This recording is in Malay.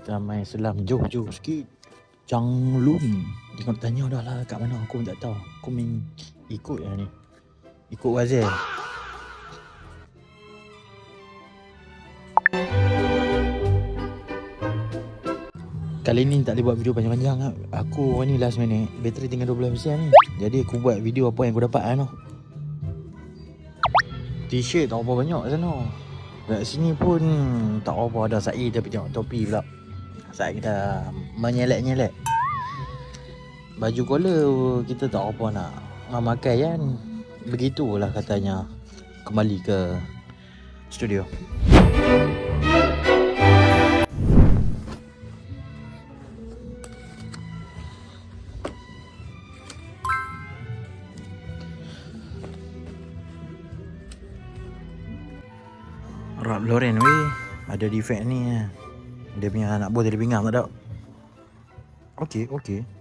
kita main selam. Jom sikit. Changlun. Dia kena tanya dah lah kat mana, aku pun tak tahu. Aku main ikut lah ni. Ikut Wazir. Kali ni tak boleh buat video panjang-panjang lah. Aku ni last minute, bateri tinggal 12% ni. Jadi aku buat video apa yang aku dapat lah. T-shirt tak apa banyak sana. Kat sini pun tak apa ada Said, tapi tengok topi pula. Saat kita menyelek-nyelek. Baju kola kita tak apa nak memakai kan. Begitulah katanya. Kembali ke studio. Ralph Lauren weh, ada defect ni. Dia punya anak buah tadi pinggang tak ada. Okey.